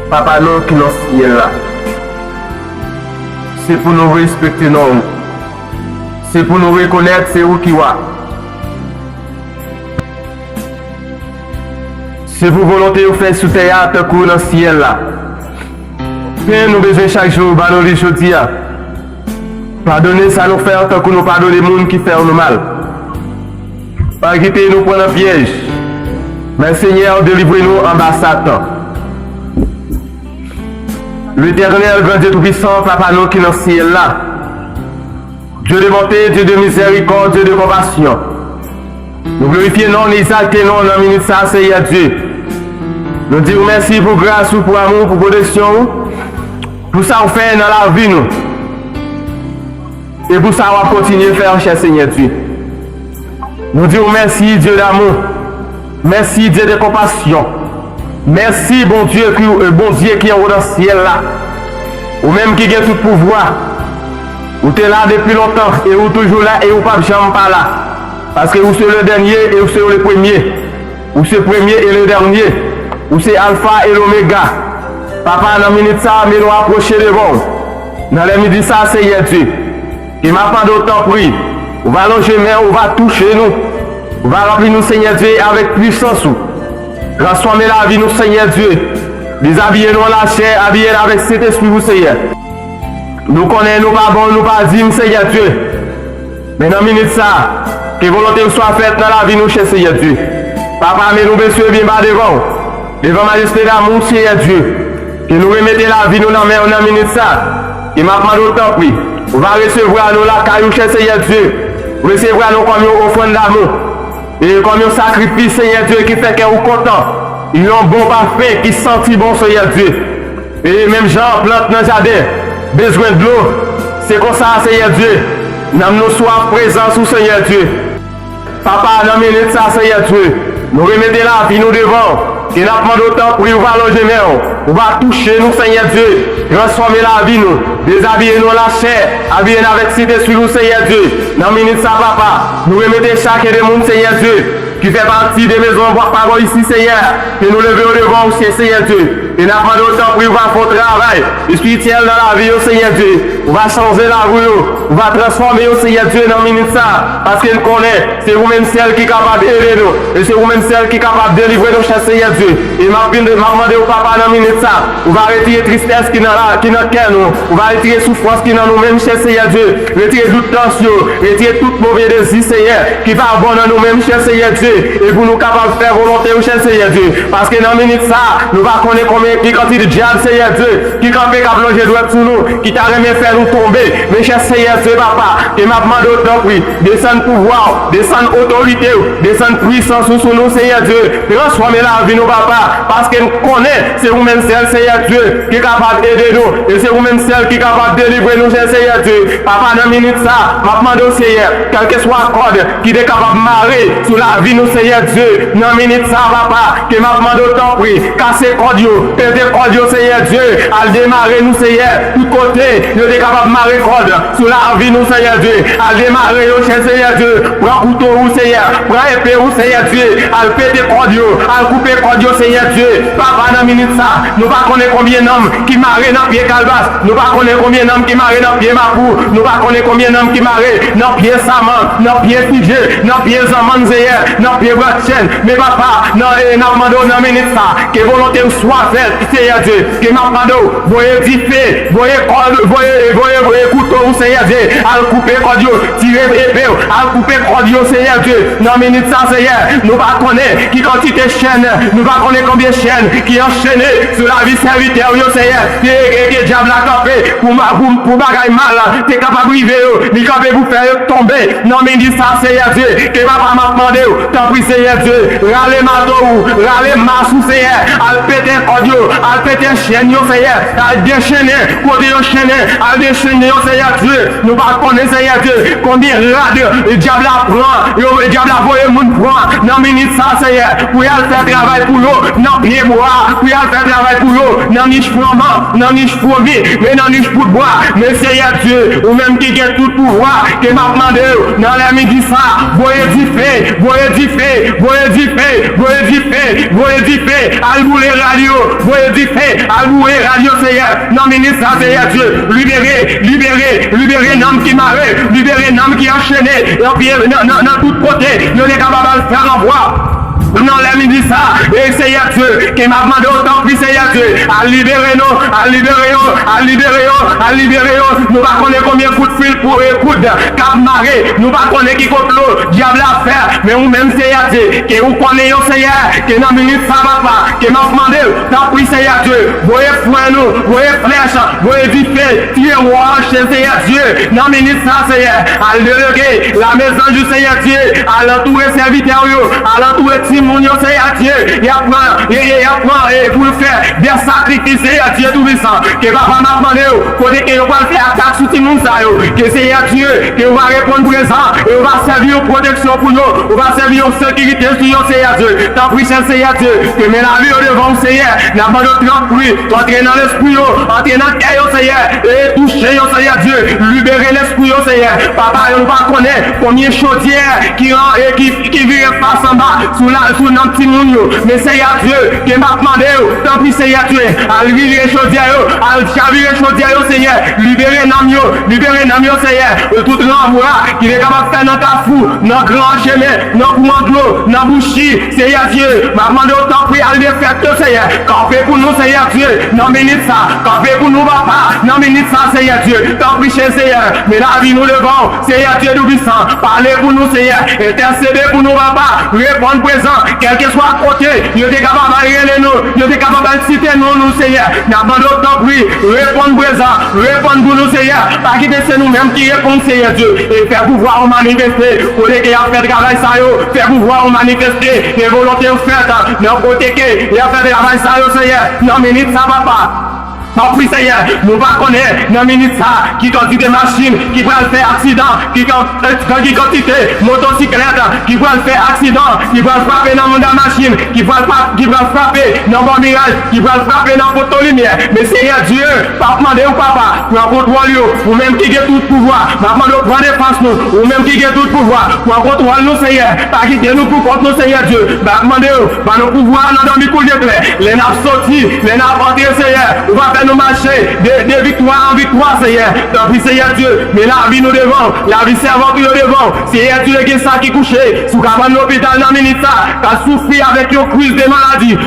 Papa nous qui nous ciel là. C'est pour nous respecter nous. C'est pour nous reconnaître c'est où qui va. C'est pour volonté de faire sous terre tant que dans le ciel là. Mais nous besoin chaque jour bah nous les aujourd'hui. Pardonner ça nous faire tant que nous pardonner les gens qui font nous mal. Pas quitter nous prendre un piège. Mais Seigneur, délivrez-nous en bas Satan. L'Éternel, grand Dieu Tout-Puissant, Papa nous qui est dans le ciel là. Dieu de bonté, Dieu de miséricorde, Dieu de compassion. Nous glorifions, nous exaltons dans la minute ça, Seigneur Dieu. Nous disons merci pour grâce, pour amour, pour protection, pour ça qu'on fait dans la vie nous. Et pour ça on va continuer à faire, cher Seigneur Dieu. Nous disons merci Dieu d'amour. Merci Dieu de compassion. Merci bon Dieu qui est dans le ciel là. Ou même qui a tout pouvoir. Ou tu es là depuis longtemps et ou toujours là et ou pas jamais pas là. Parce que vous êtes le dernier et vous êtes le premier. Ou c'est le premier et le dernier. Ou c'est Alpha et l'Oméga. Papa, dans la minute ça, mais nous approcher devant. Dans les midi ça, Seigneur Dieu. Et m'a pas d'autant pris. On va longer mais on va toucher nous. On va remplir nous, Seigneur Dieu, avec puissance. Transformer la vie, nous, Seigneur Dieu. Déshabiller nous la chair, habiller avec cet esprit, vous, Seigneur. Nous connaissons, nous pas bon, nous pas dignes, Seigneur Dieu. Mais dans la minute ça, que volonté soit faite dans la vie, nous, cher Seigneur Dieu. Papa, mais nous, messieurs, bien bas devant. Devant majesté d'amour, Seigneur Dieu. Que nous remettons la vie, nous, dans la minute ça. Et m'a demandé autant, oui. On va recevoir nous la caillou, cher Seigneur Dieu. Recevoir nous comme une offrande d'amour. Et comme un sacrifice, Seigneur Dieu, qui fait qu'on est content. Ils ont bon parfait, qui sentit bon, Seigneur Dieu. Et même gens, plante dans le jardin, besoin de l'eau. C'est comme ça, Seigneur Dieu. Nous avons soif présent sous Seigneur Dieu. Papa, dans minute ça, Seigneur Dieu. Nous remettons la vie nous devant. Et nous avons d'autant pour nous loger, on va toucher nous, Seigneur Dieu. Transformer la vie nous. Déshabiller nous la chair. Habiller avec cet esprit nous, Seigneur Dieu. Dans minute ça, papa. Nous remettons chacun des mondes, Seigneur Dieu. Qui fait partie des maisons de parole ici, Seigneur. Et nous levons devant aussi, Seigneur Dieu. Et nous avons d'autant pour nous faire un travail spirituel dans la vie, Seigneur Dieu. On va changer la rue, on va transformer, Seigneur Dieu, dans minute ça. Parce qu'il connaît, c'est vous-même celle qui est capable d'aider nous. Et c'est vous-même celle qui est capable de délivrer nous, cher Seigneur Dieu. Et m'a demandé au papa dans minute ça. On va retirer tristesse qui est dans le cœur, nous. On va retirer souffrance qui est dans nous-mêmes, cher Seigneur Dieu. Retirer toute tension, retirer tout mauvais désir, Seigneur, qui va avoir dans nous-mêmes, cher Seigneur Dieu. Et pour nous capables de faire volonté au cher Seigneur Dieu. Parce que dans minute ça, nous va connaître combien qui quantité de diable, Seigneur Dieu, qui campé cap loger droit sous nous, qui t'a remis faire nous tomber. Mais cher Seigneur Dieu, papa, et m'a demandé autant, oui, descendre pouvoir, descendre autorité, descendre puissance sous nous, Seigneur Dieu. Transformer la vie, nous, papa, parce que nous connaissons, c'est vous-même seul, Seigneur Dieu, qui est capable d'aider nous. Et c'est vous-même seul qui est capable de délivrer nous, cher Seigneur Dieu. Papa, dans minute ça, m'a demandé au Seigneur, quel que soit code qui est capable de marrer sur la vie, nous, Seigneur Dieu. Dans minute ça, papa, que m'a demandé autant, oui, casser cordio, péter cordio, Seigneur Dieu, à démarrer nous, Seigneur, tout côté, nous sommes capables de marrer corde sur la vie, nous, Seigneur Dieu, à démarrer, cher Seigneur Dieu, prends couteau, Seigneur, prends épée, Seigneur Dieu, à péter cordio, à couper cordio, Seigneur Dieu. Papa, dans minute ça, nous ne connaissons pas combien d'hommes qui marrent dans pied Calvas, nous ne connaissons pas combien d'hommes qui marrent dans pied Mapou, nous ne connaissons pas combien d'hommes qui marrent dans pied Saman, dans pied Figé, dans pied Zaman, Seigneur, dans pied Bratchen. Mais papa, dans minute ça, que volonté soit faite, Seigneur Dieu, que m'a demandé, voyez diffé, voyez couteau, Seigneur Dieu, à couper cordio, tirer épée, à couper cordio, Seigneur Dieu. Dans minute ça, Seigneur, nous ne connaissons pas qui quantité de chaînes, nous ne connaissons pas combien de chaînes qui enchaînées sur la vie serviteur, Seigneur, qui diable a campé pour bagaille mal, tu es capable de vivre, tu es capable de vous faire tomber. Dans minute ça, Seigneur Dieu, que papa m'a demandé, t'en prie, Seigneur Dieu, râler matou, râler massou, Seigneur, à péter cordio, à péter chaîne, Seigneur, à déchaîner, côté enchaîner, à déchaîné, Seigneur Dieu. Nous pas connaître, Seigneur Dieu, combien le diable apprend, le diable a voyé mon prend. Dans minute ça, Seigneur, pour y aller faire travail pour nous, dans pied bois, pour y aller faire travail pour nous, dans niche flamand, dans niche fourmi, mais dans niche pour bois. Mais Seigneur Dieu, ou même qui a tout pouvoir, qui m'a demandé, dans la midi ça, voyez du fait, voyez du fait, voyez du fait, voyez du fait, voyez du fait, albouler radio, voyez du fait, albouler radio, Seigneur, dans minute ça, Seigneur Dieu, libérez, libérez, libérez l'homme qui m'arrête, libérez l'homme qui enchaîné, et puis dans tout côté, nous sommes capables de faire l'envoi. Non, la midi ça, et Seigneur Dieu, qui m'a demandé autant plus, Seigneur Dieu, à libérer nous, à libérer nous, à libérer nous, à libérer nous. Nous ne connaissons pas combien de coups de fil pour écoute, cap marée, nous ne connaissons pas qui compte l'eau, diable à faire, mais nous-mêmes, Seigneur Dieu, qui vous connaissons, Seigneur, qui dans la minute ça va pas, qui m'a demandé, tant pis, Seigneur Dieu, voyez foin nous, voyez flèche, voyez du fait, tirez roche, Seigneur Dieu, dans la minute ça, Seigneur, à déléguer la maison du Seigneur Dieu, à l'entourer serviteur, à l'entourer Timon, Seigneur Dieu, il apprend, et pour le faire des sacrifices, Seigneur Dieu tout-puissant, que papa m'a demandé, côté que vous allez faire attaque sur tout le monde, que Seigneur Dieu, que vous allez répondre présent, et vous allez servir aux protection pour nous, vous allez servir aux sécurité sur nous, Seigneur Dieu, tant pis, Seigneur Dieu, que mes la vie au devant, Seigneur, n'a pas de temps pour lui, entrer dans l'esprit, entrer dans le cœur, Seigneur, et toucher, Seigneur Dieu, libérer l'esprit, Seigneur, papa, on va connaître combien de chaudières qui virent face en bas, sous notre petit monde, mais Seigneur Dieu, qui m'a demandé, tant pis, Seigneur Dieu, à libérer les chaudières, à chavirer les chaudières, Seigneur, libérer Namio, Seigneur, tout l'envoi qui est capable de faire dans ta fou, dans grand chemin, dans courant de l'eau, dans bouchie, Seigneur Dieu, m'a demandé autant pris à le faire, Seigneur, campez pour nous, Seigneur Dieu, non minute ça, campez pour nous, papa, non minute ça, Seigneur Dieu, tant pis, Seigneur, mais la vie nous devant, Seigneur Dieu tout-puissant, parlez pour nous, Seigneur, intercédez pour nous, papa, répondre présent, quel que soit à côté, il est capable de régler nous, il est capable de citer nous, Seigneur, n'a pas d'autre prix, répondre présent, répondre pour nous, Seigneur, pas quitter c'est nous-mêmes qui répondons, Seigneur Dieu, et faire pouvoir manifester, pour les qui a fait travail ça, faire pouvoir manifester, les volontés faites, dans le côté qui a fait travail ça, Seigneur, non, minute ça va pas. Non, oui, Seigneur, nous va connaître dans la minute ça, qui conduit des machines, qui va faire accident, qui quantité, motocyclette, qui va faire accident, qui va frapper dans la machine, qui va frapper dans le mirage, qui va frapper dans le poteau lumière. Mais Seigneur Dieu, pas demander au papa, pour un contrôle, ou même qui a tout pouvoir, pas demander au grand défense nous, ou même qui a tout pouvoir, pour un contrôle nous, Seigneur, pas quitter nous pour contre nous, Seigneur Dieu, pas demander au nos pouvoirs dans le cours de plaie, les nappes sorties, les nappes entrées, Seigneur, on va faire nous marcher de victoire en victoire, Seigneur. Tant pis, Seigneur Dieu, mais la vie nous devant, la vie servante nous devant. Seigneur Dieu, qui est ça qui couché, sous cabane l'hôpital dans minute ça, qui a souffert avec une crise de maladie.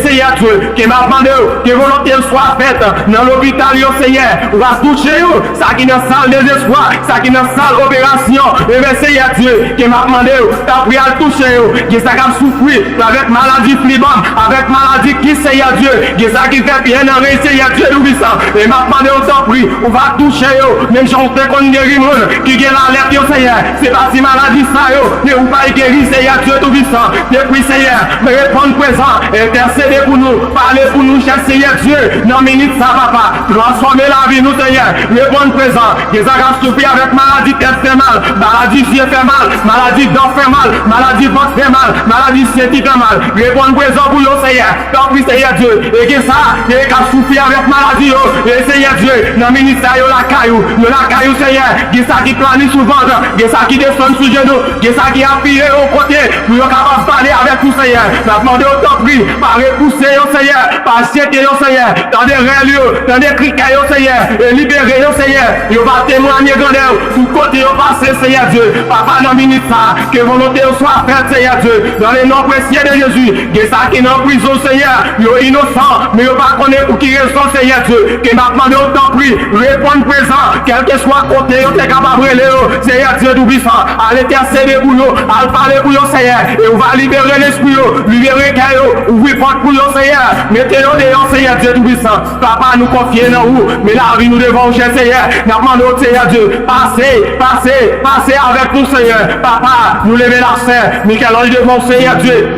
Seigneur Dieu, qui m'a demandé que volonté soit faite dans l'hôpital, Seigneur, on va toucher ça qui est dans salle désespoir, ça qui est dans salle opération. Et bien, Seigneur Dieu, qui m'a demandé, t'as pris à toucher, qui ça qui a souffert avec maladie flibam, avec maladie qui, Seigneur Dieu, qui ça qui fait bien dans Seigneur Dieu. Et m'a demandé autant prix, on va toucher même j'en fais qu'on guérit qui guérit l'alerte, Seigneur. C'est pas si maladie ça, mais on va guérir, Seigneur Dieu tout-puissant. Depuis, Seigneur, me répondre présent, intercéder pour nous, parler pour nous, cher Seigneur Dieu. Non, minute ça, papa, transformer la vie, nous, Seigneur. Répondre présent, les agents souffrir avec maladie tête fait mal, maladie pied fait mal, maladie dent fait mal, maladie ventre fait mal, maladie sétie fait mal. Répondre présent pour nous, Seigneur. Tant pis, Seigneur Dieu, et que ça, et qu'à souffrir avec maladie, et Seigneur Dieu, dans le ministère, la caillou, Seigneur, qui ça qui planifie sous ventre, qui ça qui descend sous genou, qui ça qui appuie au côté, pour être capable de parler avec tout, Seigneur. M'a demandé autant prix, par repousser, Seigneur, par citer, Seigneur, dans des réels lieux, dans des cricailles, Seigneur, et libérer, Seigneur, il va témoigner grandeur, tout côté, au passé, Seigneur Dieu, papa, dans le ministère, que volonté soit faite, Seigneur Dieu, dans les noms précieux de Jésus, qui ça qui est en prison, Seigneur, il est innocent, mais il va connaître pour qui raison, Seigneur Dieu, qui m'a demandé autant prix, répondre présent, quel que soit côté, on est capable de relèver, Seigneur Dieu tout-puissant, à l'intercéder pour nous, à parler pour nous, Seigneur, et on va libérer l'esprit, libérer Kayo, ouvrir porte pour nous, Seigneur, mettez-nous dehors, Seigneur Dieu tout-puissant, papa nous confier dans vous, mais la vie nous devons, cher Seigneur, nous demandons, Seigneur Dieu, passez avec nous, Seigneur, papa, nous lever la serre, Michel-Ange devant, Seigneur Dieu.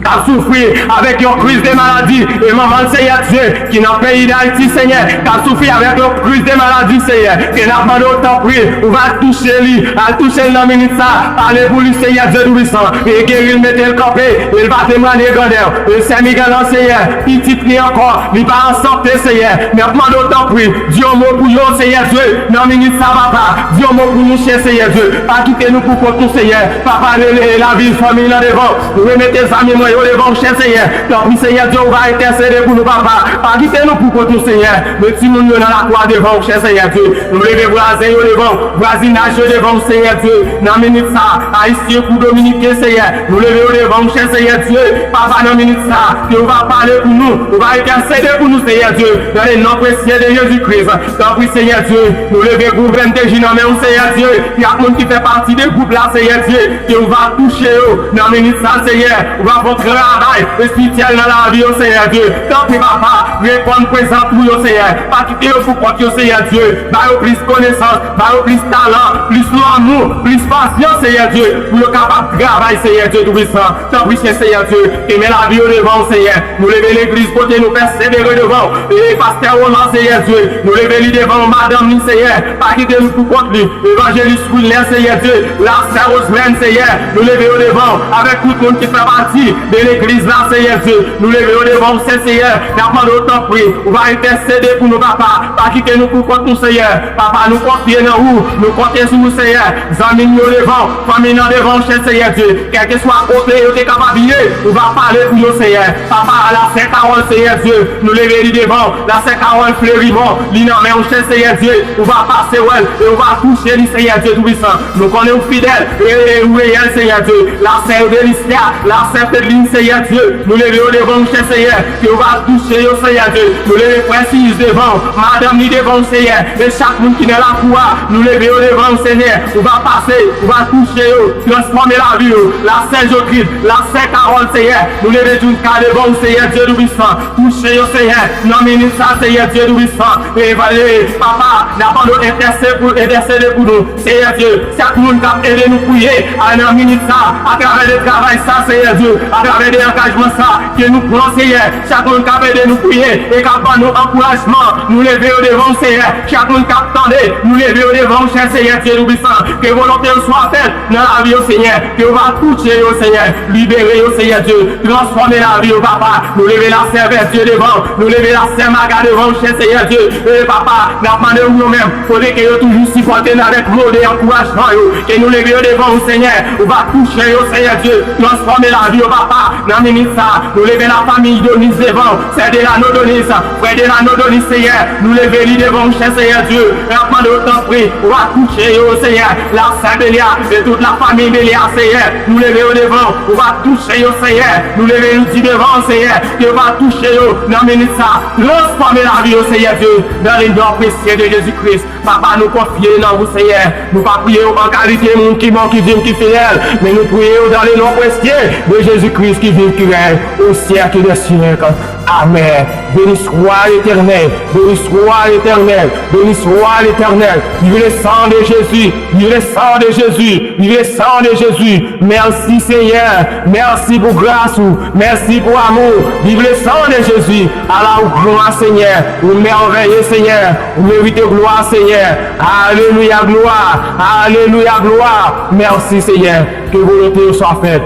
qui a souffert avec une crise de maladie. Et maman, Seigneur Dieu, qui dans le pays d'Haïti, Seigneur, qui a souffert avec une crise de maladie, Seigneur, qui n'a pas d'autant pris, on va toucher lui, à toucher dans la minute ça, parler pour lui, Seigneur Dieu Tout-Puissant, et guérir, mettre le campé, il va témoigner grandeur, et c'est Miguel, Seigneur, petit prix encore, il va en sortir, Seigneur, mais pas d'autant pris, Dieu mot pour nous, Seigneur Dieu, dans la minute ça va pas, Dieu mot pour nous, cher Seigneur Dieu, pas quitter nous pour tout, Seigneur, papa, la vie, famille, là devant, nous remettez les amis, moi, devant, cher Seigneur, donc, Seigneur Dieu, on va intercéder pour nous, papa, pas quitter nous pour tout, Seigneur, mais si nous dans la croix devant, cher Seigneur Dieu, nous levons voisins devant, voisinage devant, Seigneur Dieu, dans la minute ça, haïtien pour dominiquer, Seigneur, nous levons devant, cher Seigneur Dieu, papa, dans la minute ça, que on va parler pour nous, on va intercéder pour nous, Seigneur Dieu, dans les noms précieux de Jésus-Christ, donc, oui, Seigneur Dieu, nous levons groupe 21 J, Seigneur Dieu, il y a monde qui fait partie des groupes là, Seigneur Dieu, que on va toucher, dans la minute ça, Seigneur, on va votre travail spirituel dans la vie, Seigneur Dieu, donc, papa, répondre présent pour nous, Seigneur, pas quitter pour compter, Seigneur Dieu, bah, plus connaissance, bah, plus talent, plus amour, plus patience, Seigneur Dieu, pour le capable de travailler, Seigneur Dieu Tout-Puissant, tant pis, Seigneur Dieu, et met la vie au devant, Seigneur, nous lever l'église côté, nous persévérer devant, et pasteur Roland, Seigneur Dieu, nous lever lui devant, madame, Seigneur, pas quitter nous pour compte lui, évangéliste Foulner, Seigneur Dieu, la sœur Rosemène, Seigneur, nous lever au devant, avec tout le monde qui fait partie de l'église là, Seigneur Dieu, nous lever au devant, Seigneur, n'a pas d'autant prix, on va intercéder pour nous, papa, pas quitter nous pour compte nous, Seigneur, papa, nous confier dans vous, nous compter sur nous, Seigneur, amis nous devant, famille nous devant, cher Seigneur Dieu, quel que soit côté, vous êtes capable de on va parler pour nous, Seigneur, papa, la Saint-Carole, Seigneur Dieu, nous lever lui devant, la Saint-Carole Fleurimont, l'inamène, cher Seigneur Dieu, on va passer, et on va toucher lui, Seigneur Dieu Tout-Puissant, nous connaissons fidèles, et réel, Seigneur Dieu, la Sainte Délicia, la Sainte Éline, Seigneur Dieu, nous lever au devant, cher Seigneur, que on va toucher, Seigneur Dieu, nous lever précise devant, madame ni devant, Seigneur, et chaque monde qui est là pour nous lever au devant, Seigneur, on va passer, on va toucher, transformer la vie, la Sainte Jocride, la Sainte Carole, Seigneur, nous lever d'une cas devant, Seigneur Dieu Tout-Puissant, toucher, Seigneur, non ministre, Seigneur Dieu Tout-Puissant, et papa, n'a pas d'intercéder pour nous, Seigneur Dieu, chaque monde qui a aidé nous prier, à non ministre, à travers le travail, ça, Seigneur Dieu, à travers les engagements, ça, que nous prenons, Seigneur, chaque monde qui a aidé nous prier, et qui a nos encouragements, nous lever au devant, Seigneur, chaque monde qui a attendu, nous lever au devant, cher Seigneur Dieu Tout-Puissant, que volonté soit faite dans la vie, au Seigneur, que on va toucher, au Seigneur, libérer, au Seigneur Dieu, transformer la vie, au Papa, nous lever la servette Dieu devant, nous lever la serre Maga devant, cher Seigneur Dieu, et Papa, nous demandons nous-mêmes, pour que nous toujours supporter avec mot et encouragement, que nous lever devant, au Seigneur, on va toucher, au Seigneur Dieu, transformer la vie, au Papa, dans le ministre, nous lever la famille Denise devant, c'est de la Denise, frère de la Denise, Seigneur, nous lever lui devant, cher Seigneur Dieu, et après de autant prix, on va toucher, au Seigneur, la Sainte Bélia, et toute la famille Bélia, Seigneur, nous lever au devant, on va toucher, au Seigneur, nous lever nous devant, Seigneur, et on va toucher, dans le ministre, transformer la vie, au Seigneur Dieu, dans les noms précieux de Jésus-Christ, Papa, nous confier dans vous, Seigneur, nous pas prier en qualité, monde qui manque, qui vit, qui fidèle, mais nous prions dans les noms précieux de Jésus-Christ qui vit, qui règne, au siècle des siècles. Amen. Béni soit l'Éternel, béni soit l'Éternel, béni soit l'Éternel. Vive le sang de Jésus, vive le sang de Jésus, vive le sang de Jésus. Merci Seigneur, merci pour grâce, merci pour amour. Vive le sang de Jésus. À la gloire Seigneur, vous merveilleux Seigneur, vous méritez gloire Seigneur. Alléluia gloire, alléluia gloire. Merci Seigneur, que volonté soit faite.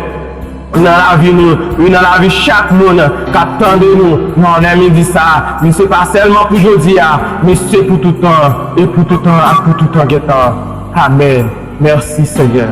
Dans la vie nous, dans la vie chaque monde qui attend de nous. Non, on aime dit ça, mais c'est pas seulement pour aujourd'hui, mais c'est pour tout temps, et pour tout temps, et pour tout temps. Amen. Merci Seigneur.